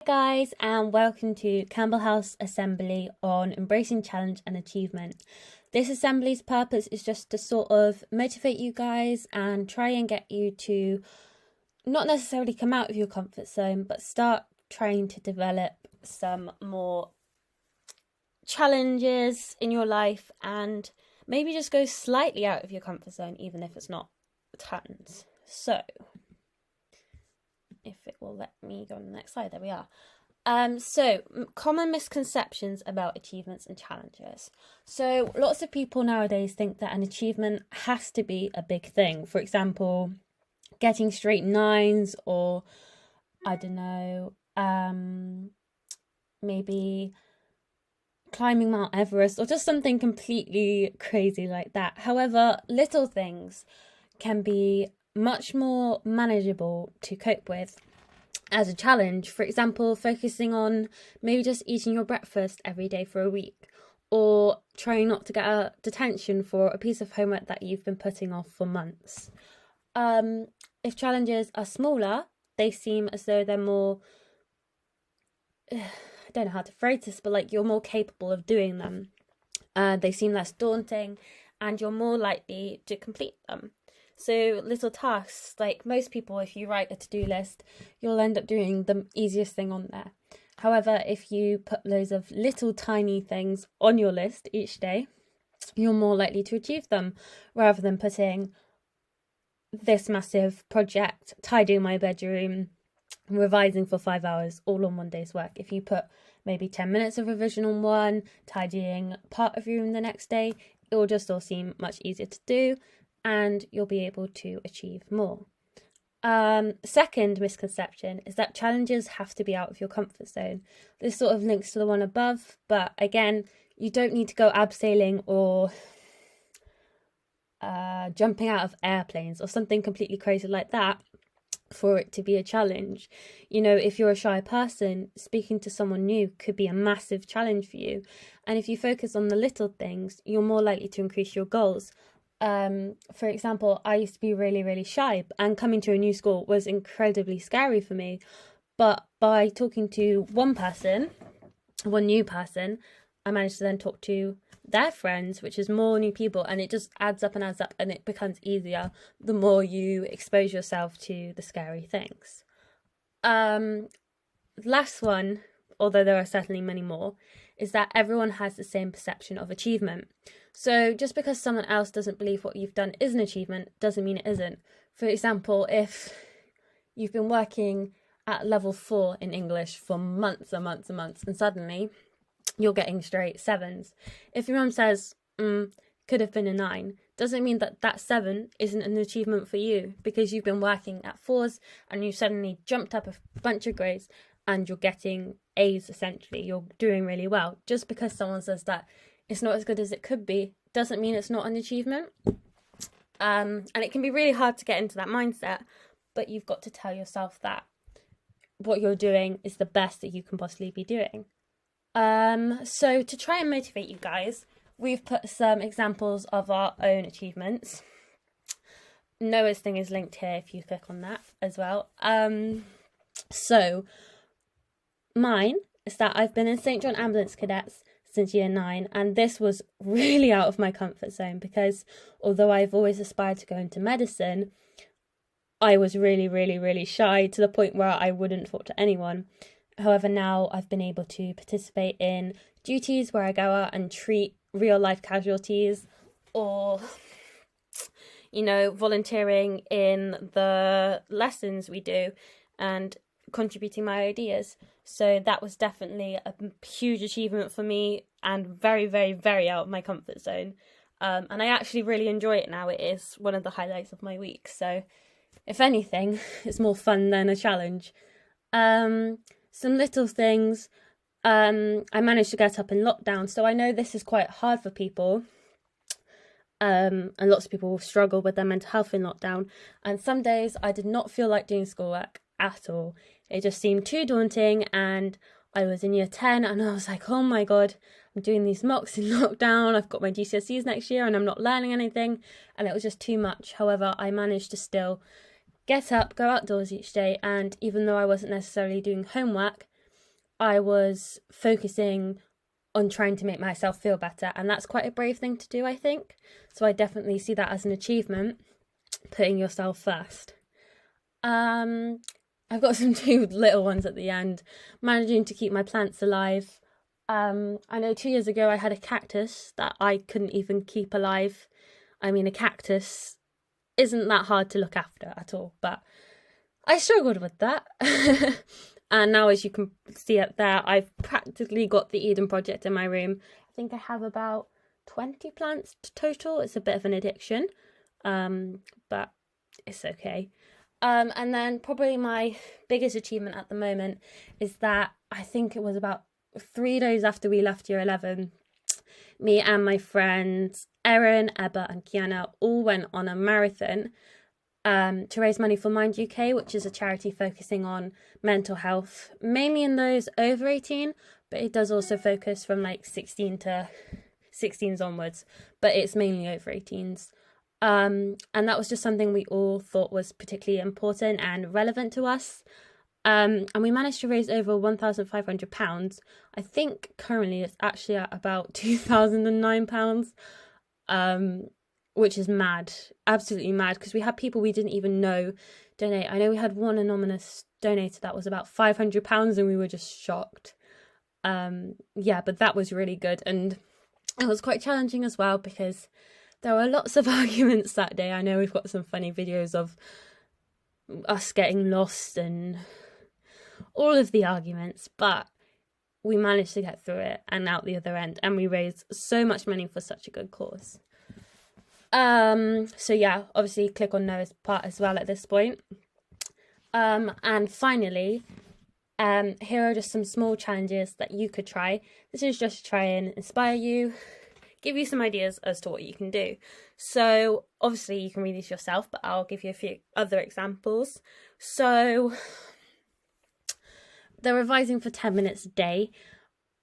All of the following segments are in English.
guys, and welcome to Campbell House Assembly on embracing challenge and achievement. This assembly's purpose is just to sort of motivate you guys and try and get you to not necessarily come out of your comfort zone, but start trying to develop some more challenges in your life and maybe just go slightly out of your comfort zone, even if it's not tons. So if it will let me go on the next slide, there we are. Common misconceptions about achievements and challenges. So lots of people nowadays think that an achievement has to be a big thing. For example, getting straight nines, or I don't know, maybe climbing Mount Everest, or just something completely crazy like that. However, little things can be much more manageable to cope with as a challenge. For example, focusing on maybe just eating your breakfast every day for a week, or trying not to get a detention for a piece of homework that you've been putting off for months. If challenges are smaller, they seem as though they're more, I don't know how to phrase this, but like you're more capable of doing them. They seem less daunting and you're more likely to complete them. So little tasks, like most people, if you write a to-do list, you'll end up doing the easiest thing on there. However, if you put loads of little tiny things on your list each day, you're more likely to achieve them, rather than putting this massive project, tidying my bedroom, revising for 5 hours, all on one day's work. If you put maybe 10 minutes of revision on one, tidying part of your room the next day, it will just all seem much easier to do, and you'll be able to achieve more. Second misconception is that challenges have to be out of your comfort zone. This sort of links to the one above, but again, you don't need to go abseiling or jumping out of airplanes or something completely crazy like that for it to be a challenge. You know, if you're a shy person, speaking to someone new could be a massive challenge for you. And if you focus on the little things, you're more likely to increase your goals. For example, I used to be really, really shy, and coming to a new school was incredibly scary for me. But by talking to one new person, I managed to then talk to their friends, which is more new people, and it just adds up, and it becomes easier the more you expose yourself to the scary things. Last one, although there are certainly many more, is that everyone has the same perception of achievement. So just because someone else doesn't believe what you've done is an achievement doesn't mean it isn't. For example, if you've been working at level 4 in English for months and months and months, and suddenly you're getting straight 7s. If your mum says, could have been a 9, doesn't mean that that 7 isn't an achievement for you, because you've been working at 4s and you suddenly jumped up a bunch of grades and you're getting A's essentially. You're doing really well. Just because someone says that it's not as good as it could be doesn't mean it's not an achievement. And it can be really hard to get into that mindset, but you've got to tell yourself that what you're doing is the best that you can possibly be doing. So to try and motivate you guys, we've put some examples of our own achievements. Noah's thing is linked here if you click on that as well. So mine is that I've been in St. John Ambulance Cadets since year 9, and this was really out of my comfort zone, because although I've always aspired to go into medicine, I was really, really, really shy, to the point where I wouldn't talk to anyone. However, now I've been able to participate in duties where I go out and treat real life casualties, or, you know, volunteering in the lessons we do and contributing my ideas. So that was definitely a huge achievement for me, and very, very, very out of my comfort zone. And I actually really enjoy it now. It is one of the highlights of my week. So if anything, it's more fun than a challenge. Some little things. I managed to get up in lockdown, so I know this is quite hard for people. And lots of people struggle with their mental health in lockdown. And some days I did not feel like doing schoolwork at all. It just seemed too daunting, and I was in year 10 and I was like, oh my god, I'm doing these mocks in lockdown, I've got my GCSEs next year and I'm not learning anything, and it was just too much. However, I managed to still get up, go outdoors each day, and even though I wasn't necessarily doing homework, I was focusing on trying to make myself feel better, and that's quite a brave thing to do, I think. So I definitely see that as an achievement, putting yourself first. I've got some two little ones at the end. Managing to keep my plants alive. I know 2 years ago I had a cactus that I couldn't even keep alive. I mean, a cactus isn't that hard to look after at all, but I struggled with that. And now, as you can see up there, I've practically got the Eden Project in my room. I think I have about 20 plants total. It's a bit of an addiction, but it's okay. And then probably my biggest achievement at the moment is that I think it was about 3 days after we left year 11, me and my friends Erin, Ebba and Kiana all went on a marathon to raise money for Mind UK, which is a charity focusing on mental health, mainly in those over 18, but it does also focus from like 16s onwards, but it's mainly over 18s. And that was just something we all thought was particularly important and relevant to us. And we managed to raise over £1,500. I think currently it's actually at about £2,009, which is mad, absolutely mad, because we had people we didn't even know donate. I know we had one anonymous donator that was about £500, and we were just shocked. But that was really good, and it was quite challenging as well because there were lots of arguments that day. I know we've got some funny videos of us getting lost and all of the arguments, but we managed to get through it and out the other end, and we raised so much money for such a good cause. So yeah, obviously click on Noah's part as well at this point. And finally, here are just some small challenges that you could try. This is just to try and inspire you, give you some ideas as to what you can do. So obviously you can read these yourself, but I'll give you a few other examples. So they're revising for 10 minutes a day.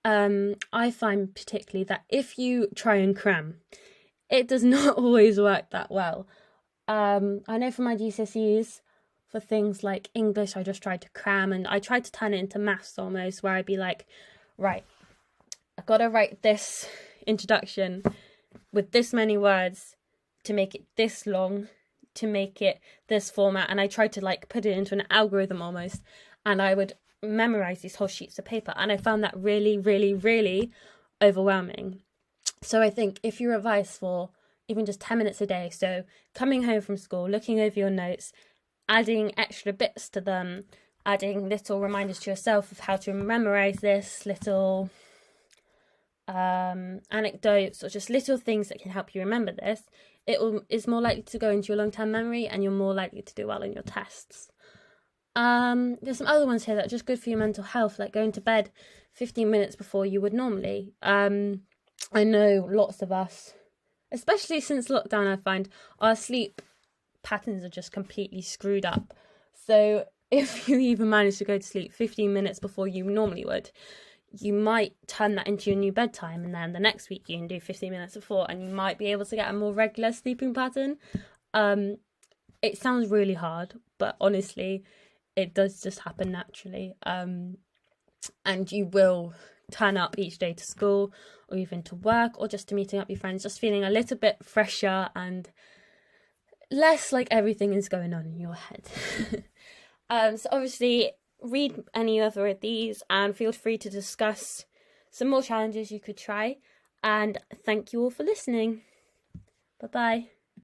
I find particularly that if you try and cram, it does not always work that well. I know for my GCSEs, for things like English, I just tried to cram, and I tried to turn it into maths almost, where I'd be like, right, I've got to write this introduction with this many words to make it this long, to make it this format, and I tried to like put it into an algorithm almost, and I would memorize these whole sheets of paper, and I found that really, really, really overwhelming. So I think if you revise for even just 10 minutes a day, so coming home from school, looking over your notes, adding extra bits to them, adding little reminders to yourself of how to memorize this, little anecdotes or just little things that can help you remember this, it's more likely to go into your long-term memory, and you're more likely to do well in your tests. There's some other ones here that are just good for your mental health, like going to bed 15 minutes before you would normally. I know lots of us, especially since lockdown, I find our sleep patterns are just completely screwed up. So if you even manage to go to sleep 15 minutes before you normally would, you might turn that into your new bedtime, and then the next week you can do 15 minutes before, and you might be able to get a more regular sleeping pattern. It sounds really hard, but honestly, it does just happen naturally. And you will turn up each day to school, or even to work, or just to meeting up with your friends, just feeling a little bit fresher and less like everything is going on in your head. So obviously read any other of these and feel free to discuss some more challenges you could try, and thank you all for listening. Bye bye.